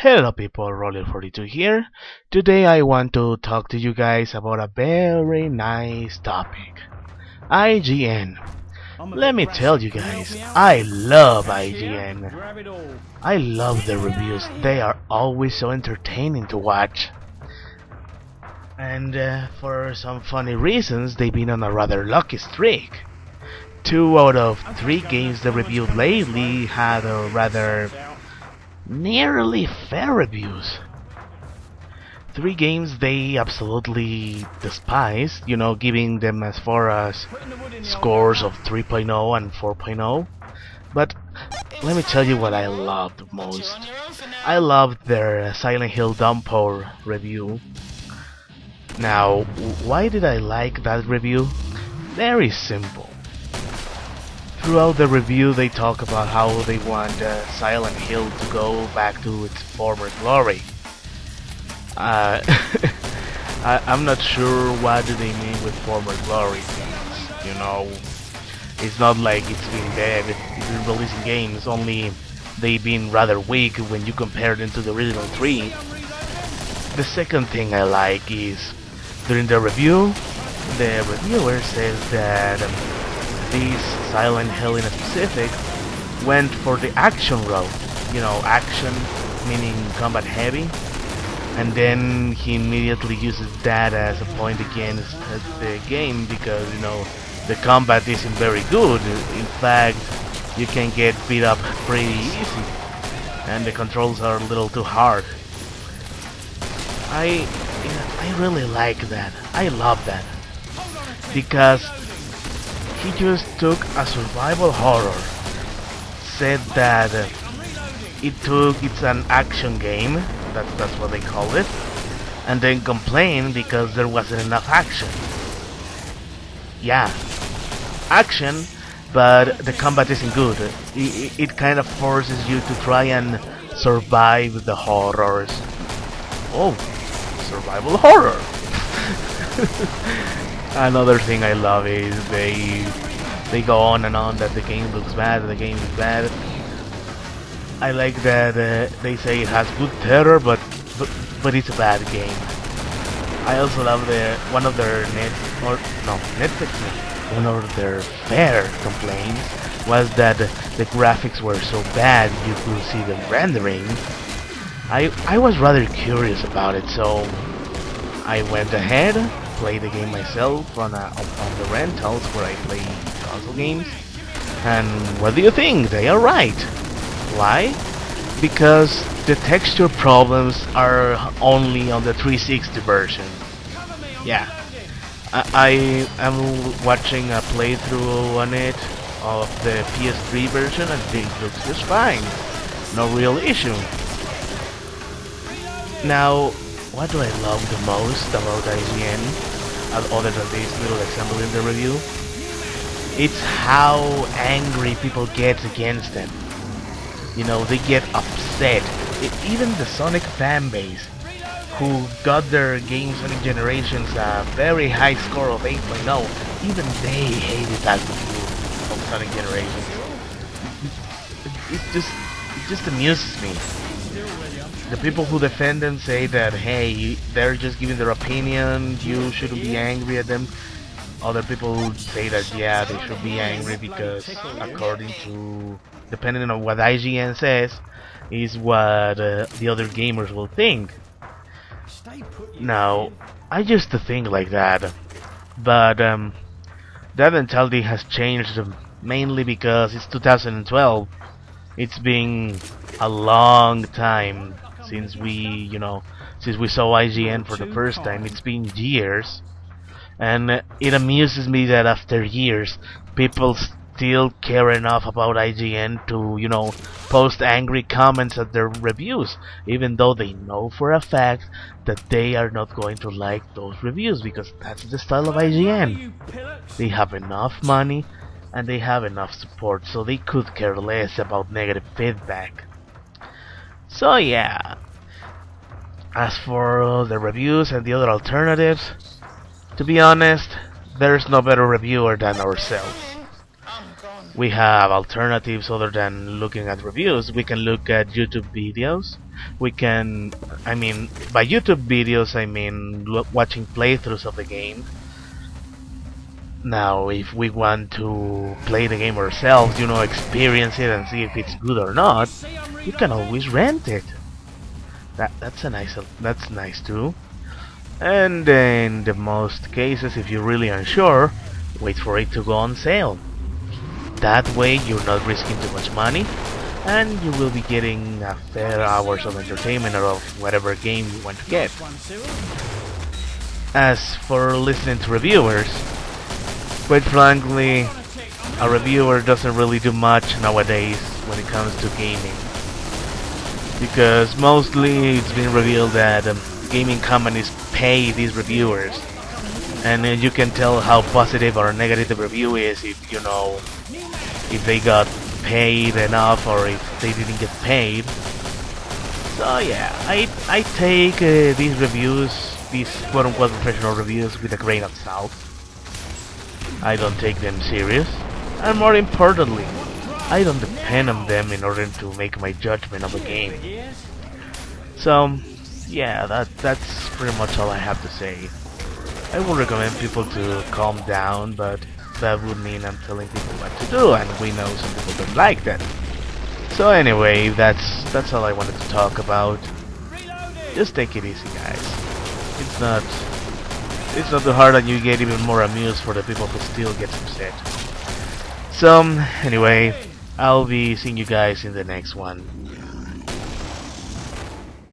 Hello people, Roller42 here. Today I want to talk to you guys about a very nice topic. IGN. Let me tell you guys, I love IGN. I love the reviews, they are always so entertaining to watch. And for some funny reasons, they've been on a rather lucky streak. 2 out of 3 games they reviewed lately had a rather nearly fair reviews. 3 games they absolutely despised, giving them as far as scores of 3.0 and 4.0. But let me tell you what I loved most. I loved their Silent Hill Downpour review. Now, why did I like that review? Very simple. Throughout the review they talk about how they want Silent Hill to go back to its former glory. I'm not sure what do they mean with former glory. It's not like it's been dead, it's been releasing games, only they've been rather weak when you compare them to the original 3. The second thing I like is, during the review, the reviewer says that this Silent Hill in specific went for the action route. Action meaning combat heavy, and then he immediately uses that as a point against the game because the combat isn't very good. In fact, you can get beat up pretty easy, and the controls are a little too hard. I really like that. I love that because he just took a survival horror, said that it's an action game, that's what they call it, and then complained because there wasn't enough action. Yeah, action, but the combat isn't good. It kind of forces you to try and survive the horrors. Oh, survival horror! Another thing I love is they go on and on that the game looks bad, the game is bad. I like that they say it has good terror, but it's a bad game. I also love one of their one of their fair complaints was that the graphics were so bad you could see them rendering. I was rather curious about it, so I went ahead, played the game myself on the rentals where I play console games, and what do you think? They are right. Why? Because the texture problems are only on the 360 version. Yeah, I am watching a playthrough on it of the PS3 version and it looks just fine. No real issue. Now, what do I love the most about IGN, other than this little example in the review? It's how angry people get against them. They get upset. Even the Sonic fanbase, who got their game Sonic Generations a very high score of 8.0, even they hated that review of Sonic Generations. It just amuses me. The people who defend them say that, hey, they're just giving their opinion, you shouldn't be angry at them. Other people say that, yeah, they should be angry because according to, depending on what IGN says, is what the other gamers will think. Now, I used to think like that, but that mentality has changed mainly because it's 2012. It's been a long time since we saw IGN for the first time. It's been years, and it amuses me that after years, people still care enough about IGN to, post angry comments at their reviews, even though they know for a fact that they are not going to like those reviews, because that's the style of IGN. They have enough money and they have enough support, so they could care less about negative feedback. So yeah, as for the reviews and the other alternatives, to be honest, there's no better reviewer than ourselves. We have alternatives other than looking at reviews. We can look at YouTube videos. We can, I mean, by YouTube videos I mean watching playthroughs of the game. Now, if we want to play the game ourselves, you know, experience it and see if it's good or not, you can always rent it. That's nice too. And in the most cases, if you're really unsure, wait for it to go on sale. That way you're not risking too much money, and you will be getting a fair hours of entertainment out of whatever game you want to get. As for listening to reviewers, quite frankly, a reviewer doesn't really do much nowadays when it comes to gaming. Because mostly it's been revealed that gaming companies pay these reviewers. And you can tell how positive or negative the review is if you know if they got paid enough or if they didn't get paid. So yeah, I take these reviews, these quote-unquote professional reviews, with a grain of salt. I don't take them serious, and more importantly, I don't depend on them in order to make my judgment of a game. So yeah, that's pretty much all I have to say. I would recommend people to calm down, but that would mean I'm telling people what to do, and we know some people don't like that. So anyway, that's all I wanted to talk about. Just take it easy, guys. It's not too hard, and you get even more amused for the people who still get upset. So anyway, I'll be seeing you guys in the next one.